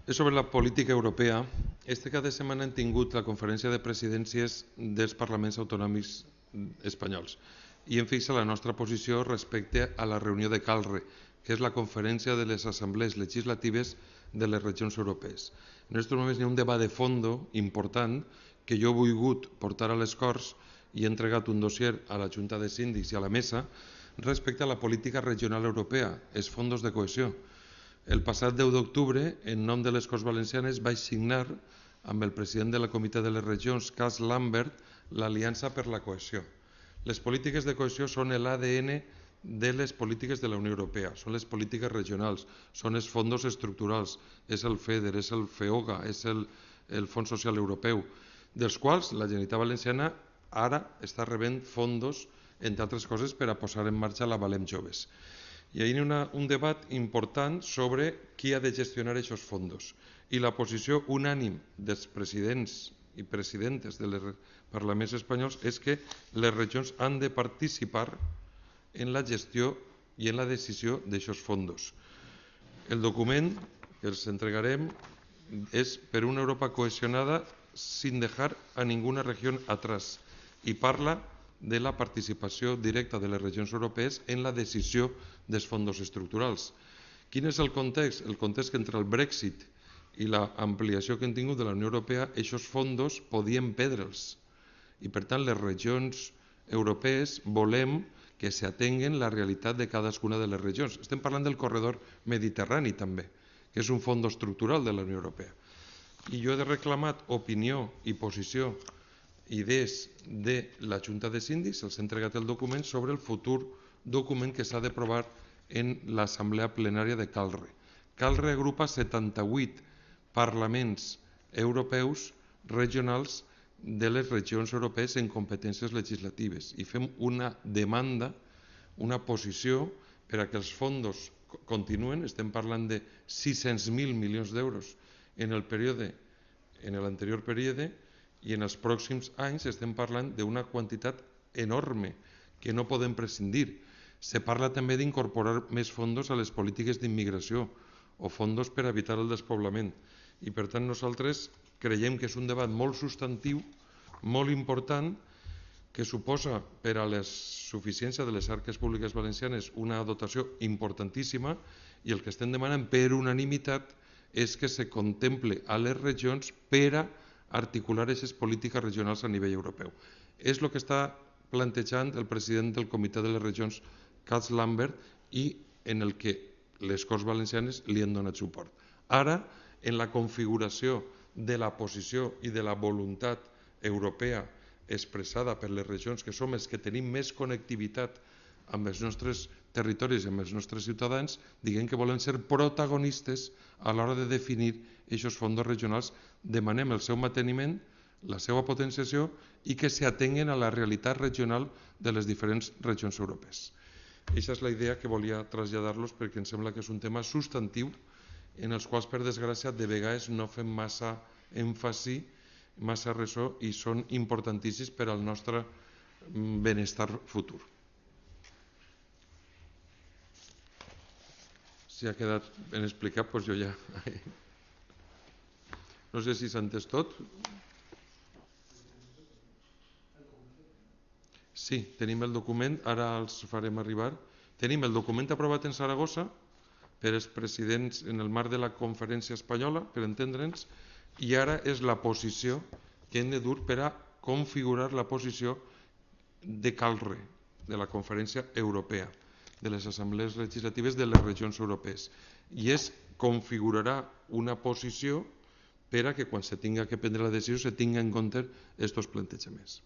És sobre la política europea. Este cap de setmana hem tingut la conferència de presidències dels parlaments autonòmics espanyols i hem fixat la nostra posició respecte a la reunió de CALRE, que és la conferència de les assemblees legislatives de les regions europees. En aquests moments hi ha un debat de fons important que jo he volgut portar a les Corts i he entregat un dossier a la Junta de Síndics i a la Mesa respecte a la política regional europea, els fons de cohesió. El passat 10 d'octubre, en nom de les Corts Valencianes, vaig signar amb el president de la Comitè de les Regions, Cas Lambert, l'Aliança per la Cohesió. Les polítiques de cohesió són l'ADN de les polítiques de la Unió Europea, són les polítiques regionals, són els fons estructurals, és el FEDER, és el FEOGA, és el Fons Social Europeu, dels quals la Generalitat Valenciana ara està rebent fons, entre altres coses, per a posar en marxa la Valem Joves. I hi ha un debat important sobre qui ha de gestionar aquests fons. I la posició unànime dels presidents i presidentes dels parlaments espanyols és que les regions han de participar en la gestió i en la decisió d'aquests fons. El document que els entregarem és per una Europa cohesionada sin dejar a ninguna región atrás i parla de la participació directa de les regions europees en la decisió dels fons estructurals. Quin és el context? El context que entre el Brexit i l'ampliació que hem tingut de la Unió Europea, aquests fons podien perdre'ls. I per tant les regions europees volem que s'atenguen la realitat de cadascuna de les regions. Estem parlant del corredor mediterrani també, que és un fons estructural de la Unió Europea. I jo he reclamat opinió i posició, idees de la Junta de Síndics, els he entregat el document sobre el futur document que s'ha d'aprovar en l'Assemblea Plenària de CALRE. CALRE agrupa 78 parlaments europeus regionals de les regions europees en competències legislatives i fem una demanda, una posició per a que els fons continuen. Estem parlant de 600.000 milions d'euros en l'anterior període i en els pròxims anys estem parlant d'una quantitat enorme que no podem prescindir. Se parla també d'incorporar més fons a les polítiques d'immigració o fons per evitar el despoblament. I per tant nosaltres creiem que és un debat molt substantiu, molt important, que suposa per a la suficiència de les arques públiques valencianes una dotació importantíssima i el que estem demanant per unanimitat és que se contemple a les regions per a articular aquestes polítiques regionals a nivell europeu. És el que està plantejant el president del Comitè de les Regions, Cas Lambert, i en el que les Corts Valencianes li han donat suport. Ara, en la configuració de la posició i de la voluntat europea expressada per les regions, que som els que tenim més connectivitat amb els nostres territoris i amb els nostres ciutadans, diguem que volem ser protagonistes a l'hora de definir aquests fons regionals, demanem el seu manteniment, la seva potenciació i que s'atenguen a la realitat regional de les diferents regions europees. Aquesta és la idea que volia traslladar-los perquè em sembla que és un tema substantiu en els quals, per desgràcia, de vegades no fem massa èmfasi, massa ressò i són importantíssims per al nostre benestar futur. Si ha quedat ben explicat, doncs jo ja... No sé si s'ha entès tot. Sí, tenim el document, ara els farem arribar. Tenim el document aprovat en Saragossa per als presidents en el marc de la conferència espanyola, per entendre'ns, i ara és la posició que hem de dur per a configurar la posició de CALRE, de la conferència europea, de les assemblees legislatives de les regions europees. I configurarà una posició per a que quan se tinga que prendre la decisió se tinga en compte aquests plantejaments.